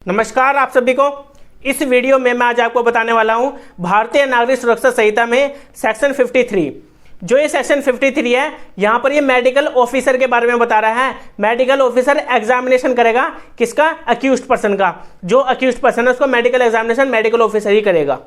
नमस्कार आप सभी को। इस वीडियो में मैं आज आपको बताने वाला हूं भारतीय नागरिक सुरक्षा संहिता में सेक्शन 53। जो ये सेक्शन 53 है, यहाँ पर ये मेडिकल ऑफिसर के बारे में बता रहा है। मेडिकल ऑफिसर एग्जामिनेशन करेगा किसका? अक्यूज्ड पर्सन का। जो अक्यूज्ड पर्सन है उसको मेडिकल एग्जामिनेशन मेडिकल ऑफिसर ही करेगा।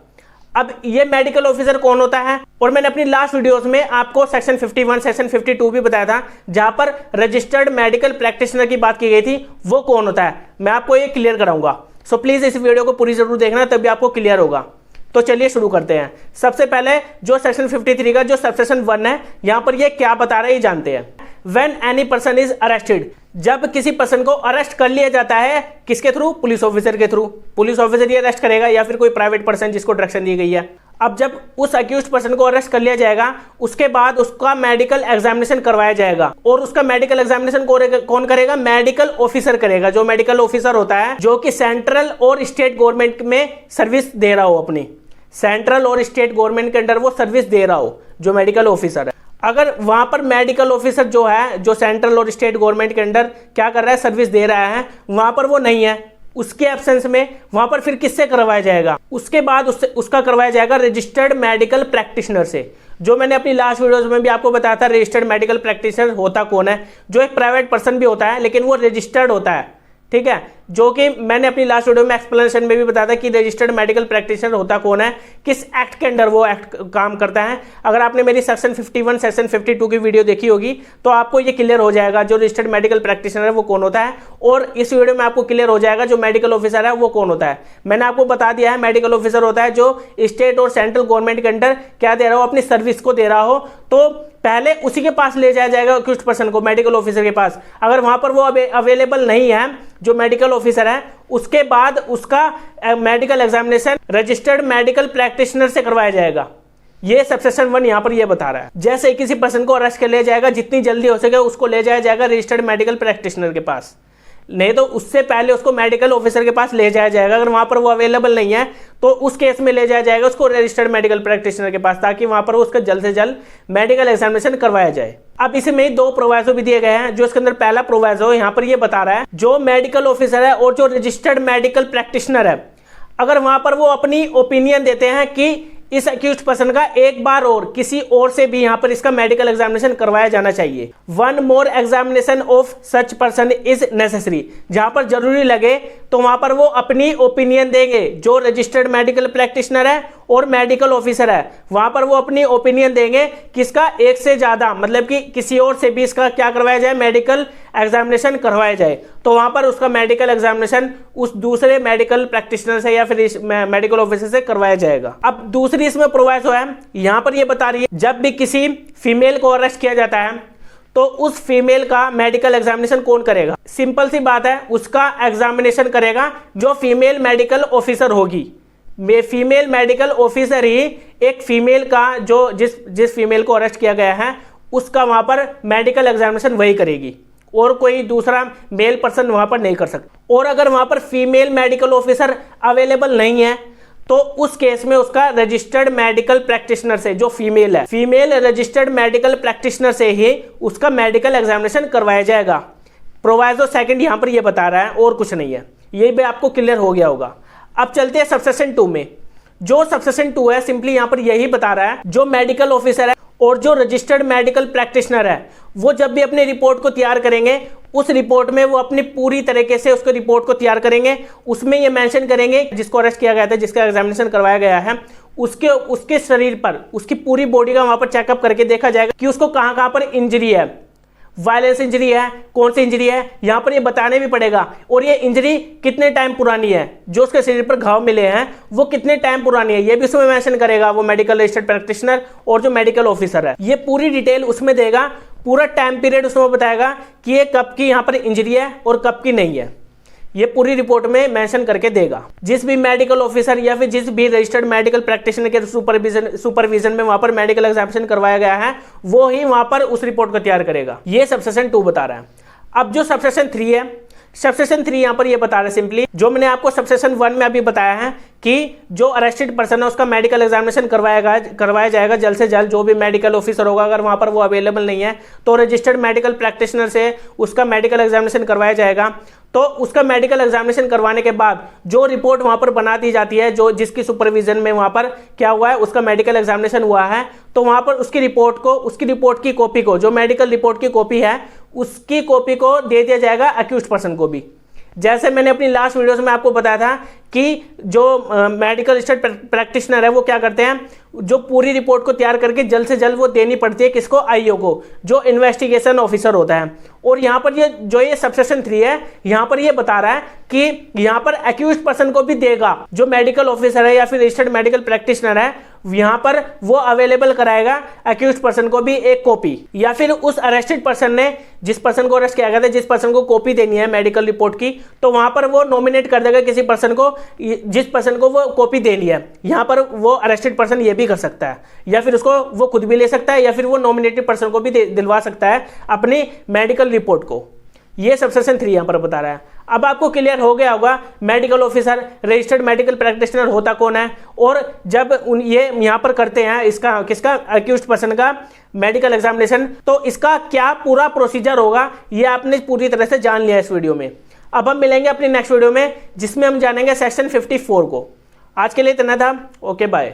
अब ये मेडिकल ऑफिसर कौन होता है? और मैंने अपनी लास्ट वीडियोस में आपको सेक्शन 51, सेक्शन 52 भी बताया था, जहां पर रजिस्टर्ड मेडिकल प्रैक्टिशनर की बात की गई थी। वो कौन होता है मैं आपको ये क्लियर कराऊंगा। सो प्लीज इस वीडियो को पूरी जरूर देखना, तभी आपको क्लियर होगा। तो चलिए शुरू करते हैं। सबसे पहले जो सेक्शन 53 का जो सबसेक्शन 1 है, यहां पर ये क्या बता रहा है ये जानते हैं। When any person is arrested, जब किसी पर्सन को अरेस्ट कर लिया जाता है किसके थ्रू? पुलिस ऑफिसर के थ्रू। पुलिस ऑफिसर ये अरेस्ट करेगा या फिर कोई प्राइवेट पर्सन जिसको डायरेक्शन दी गई है। अब जब उस अक्यूज्ड पर्सन को अरेस्ट कर लिया जाएगा, उसके बाद उसका मेडिकल एग्जामिनेशन करवाया जाएगा। और उसका मेडिकल एग्जामिनेशन कौन करेगा? मेडिकल ऑफिसर करेगा। जो मेडिकल ऑफिसर होता है जो कि सेंट्रल और स्टेट गवर्नमेंट में सर्विस दे रहा हो, अपनी सेंट्रल और स्टेट गवर्नमेंट के अंडर वो सर्विस दे रहा हो, जो मेडिकल ऑफिसर है। अगर वहां पर मेडिकल ऑफिसर जो है, जो सेंट्रल और स्टेट गवर्नमेंट के अंडर क्या कर रहा है, सर्विस दे रहा है, वहां पर वो नहीं है, उसके एब्सेंस में वहां पर फिर किससे करवाया जाएगा? उसके बाद उसका करवाया जाएगा रजिस्टर्ड मेडिकल प्रैक्टिशनर से। जो मैंने अपनी लास्ट वीडियोस में भी आपको बताया था, रजिस्टर्ड मेडिकल प्रैक्टिशनर होता कौन है? जो एक प्राइवेट पर्सन भी होता है लेकिन वो रजिस्टर्ड होता है, ठीक है। जो कि मैंने अपनी लास्ट वीडियो में एक्सप्लेनेशन में भी बताया था कि रजिस्टर्ड मेडिकल प्रैक्टिशनर होता कौन है, किस एक्ट के अंडर वो एक्ट काम करता है। अगर आपने मेरी सेक्शन 51, सेक्शन 52 की वीडियो देखी होगी तो आपको ये क्लियर हो जाएगा जो रजिस्टर्ड मेडिकल प्रैक्टिशनर है वो कौन होता है। और इस वीडियो में आपको क्लियर हो जाएगा जो मेडिकल ऑफिसर है वो कौन होता है। मैंने आपको बता दिया है, मेडिकल ऑफिसर होता है जो स्टेट और सेंट्रल गवर्नमेंट के अंडर क्या दे रहा हो, अपनी सर्विस को दे रहा हो। तो पहले उसी के पास ले जाया जाएगा अक्यूज्ड पर्सन को, मेडिकल ऑफिसर के पास। अगर वहां पर वो अवेलेबल नहीं है जो मेडिकल ऑफिसर है, उसके बाद उसका medical examination registered medical practitioner से करवाया जाएगा। ये सबसेक्शन 1 यहां पर ये बता रहा है। जैसे किसी पर्सन को अरेस्ट कर लिया जाएगा, जितनी जल्दी हो सके उसको ले जाया जाएगा रजिस्टर्ड मेडिकल प्रैक्टिशनर के पास, नहीं तो उससे पहले उसको मेडिकल ऑफिसर के पास ले जाया जाएगा। अगर वहां पर वो अवेलेबल नहीं है तो उस केस में ले जाया जाएगा उसको रजिस्टर्ड मेडिकल प्रैक्टिशनर के पास, ताकि वहां पर उसका जल्द से जल्द मेडिकल एग्जामिनेशन करवाया जाए। अब इसमें 2 प्रोवाइजो भी दिए गए हैं। जो इसके अंदर पहला प्रोवाइजो यहां पर ये बता रहा है, जो मेडिकल ऑफिसर है और जो रजिस्टर्ड मेडिकल प्रैक्टिशनर है, अगर वहां पर वो अपनी ओपिनियन देते हैं कि इस अक्यूज्ड पर्सन का एक बार और किसी और से भी यहां पर इसका मेडिकल एग्जामिनेशन करवाया जाना चाहिए। 1 more examination of such person is necessary. जहां पर जरूरी लगे तो वहां पर वो अपनी ओपिनियन देंगे। जो रजिस्टर्ड मेडिकल प्रैक्टिशनर है और मेडिकल ऑफिसर है, वहां पर वो अपनी ओपिनियन देंगे किसका? एक से ज्यादा, मतलब कि किसी और से भी इसका क्या करवाया जाए, मेडिकल एग्जामिनेशन करवाया जाए। तो वहां पर उसका मेडिकल एग्जामिनेशन उस दूसरे मेडिकल प्रैक्टिशनर से या फिर मेडिकल ऑफिसर से करवाया जाएगा। अब दूसरी इसमें प्रोवाइजो है, यहां पर ये बता रही है, जब भी किसी फीमेल को अरेस्ट किया जाता है तो उस फीमेल का मेडिकल एग्जामिनेशन कौन करेगा? सिंपल सी बात है, उसका एग्जामिनेशन करेगा जो फीमेल मेडिकल ऑफिसर होगी। फीमेल मेडिकल ऑफिसर ही एक फीमेल का जो जिस फीमेल को अरेस्ट किया गया है उसका वहां पर मेडिकल एग्जामिनेशन वही करेगी, और कोई दूसरा मेल पर्सन वहां पर नहीं कर सकता। और अगर वहां पर फीमेल मेडिकल ऑफिसर अवेलेबल नहीं है तो उस केस में उसका रजिस्टर्ड मेडिकल प्रैक्टिशनर से, जो फीमेल है, फीमेल रजिस्टर्ड मेडिकल प्रैक्टिशनर से ही उसका मेडिकल एग्जामिनेशन करवाया जाएगा। प्रोवाइजो सेकंड यहां पर ये बता रहा है, और कुछ नहीं है। ये भी आपको क्लियर हो गया होगा। अब चलते हैं सबसेक्शन 2 में। जो सबसेक्शन 2 है, सिंपली यहां पर यही बता रहा है, जो मेडिकल ऑफिसर है और जो रजिस्टर्ड मेडिकल प्रैक्टिशनर है, वो जब भी अपनी रिपोर्ट को तैयार करेंगे, उस रिपोर्ट में वो अपनी पूरी तरीके से उसको रिपोर्ट को तैयार करेंगे। उसमें ये मेंशन करेंगे जिसको अरेस्ट किया गया था, जिसका एग्जामिनेशन करवाया गया है, उसके शरीर पर, उसकी पूरी बॉडी का वहां पर चेकअप करके देखा जाएगा कि उसको कहां कहां पर इंजरी है, वायलेंस इंजरी है, कौन सी इंजरी है, यहां पर ये बताने भी पड़ेगा। और ये इंजरी कितने टाइम पुरानी है, जो उसके शरीर पर घाव मिले हैं वो कितने टाइम पुरानी है, ये भी उसमें मेंशन करेगा वो मेडिकल रजिस्टर्ड प्रैक्टिशनर और जो मेडिकल ऑफिसर है। ये पूरी डिटेल उसमें देगा, पूरा टाइम पीरियड उसमें बताएगा कि ये कब की यहां पर इंजरी है और कब की नहीं है। ये पूरी रिपोर्ट में मेंशन करके देगा। जिस भी मेडिकल ऑफिसर या फिर जिस भी रजिस्टर्ड मेडिकल प्रैक्टिशनर के सुपरविजन में वहां पर मेडिकल एग्जामिनेशन करवाया गया है, वो ही वहां पर उस रिपोर्ट को तैयार करेगा। ये सबसेक्शन 2 बता रहा है। अब जो सबसेक्शन 3 है, सबसेक्शन 3 यहां पर ये बता रहा है सिंपली, जो मैंने आपको सबसेक्शन 1 में अभी बताया है कि जो अरेस्टेड पर्सन है उसका मेडिकल एग्जामिनेशन करवाया जाएगा जल्द से जल्द। जो भी मेडिकल ऑफिसर होगा अगर वहाँ पर वो अवेलेबल नहीं है तो रजिस्टर्ड मेडिकल प्रैक्टिशनर से उसका मेडिकल एग्जामिनेशन करवाया जाएगा। तो उसका मेडिकल एग्जामिनेशन करवाने के बाद जो रिपोर्ट वहाँ पर बना दी जाती है, जो जिसकी सुपरविजन में वहाँ पर क्या हुआ है, उसका मेडिकल एग्जामिनेशन हुआ है, तो वहाँ पर उसकी रिपोर्ट की कॉपी को, जो मेडिकल रिपोर्ट की कॉपी है उसकी कॉपी को दे दिया जाएगा अक्यूज्ड पर्सन को भी। जैसे मैंने अपनी लास्ट वीडियोस में आपको बताया था कि जो मेडिकल स्टडी प्रैक्टिशनर है वो क्या करते हैं, जो पूरी रिपोर्ट को तैयार करके जल्द से जल्द वो देनी पड़ती है किसको, आईओ को, जो इन्वेस्टिगेशन ऑफिसर होता है। और यहाँ पर ये सबसेक्शन 3 है, यहाँ पर ये बता रहा है कि यहाँ पर एक्यूज्ड पर्सन को भी देगा, जो मेडिकल ऑफिसर है या फिर रजिस्टर्ड मेडिकल प्रैक्टिशनर है, यहाँ पर वो अवेलेबल कराएगा एक्यूज्ड पर्सन को भी एक कॉपी, या फिर उस अरेस्टेड पर्सन ने, जिस पर्सन को अरेस्ट किया गया था, जिस पर्सन को कॉपी देनी है मेडिकल रिपोर्ट की, तो वहां पर वो नॉमिनेट कर देगा किसी पर्सन को, जिस पर्सन को वो कॉपी देनी है। यहाँ पर वो अरेस्टेड पर्सन ये भी कर सकता है, या फिर उसको वो खुद भी ले सकता है, या फिर वो नॉमिनेटेड पर्सन को भी दिलवा सकता है अपनी मेडिकल रिपोर्ट को। ये सबसेक्शन 3 यहाँ पर बता रहा है। अब आपको क्लियर हो गया होगा medical officer, registered medical practitioner होता कौन है, और जब ये यहाँ पर करते हैं इसका किसका, अक्यूज्ड पर्सन का मेडिकल एग्जामिनेशन, तो इसका क्या पूरा प्रोसीजर होगा ये आपने पूरी तरह से जान लिया इस वीडियो में। अब हम मिलेंगे अपनी नेक्स्ट वीडियो में जिसमें हम जानेंगे सेक्शन 54 को। आज के लिए इतना था, ओके बाय।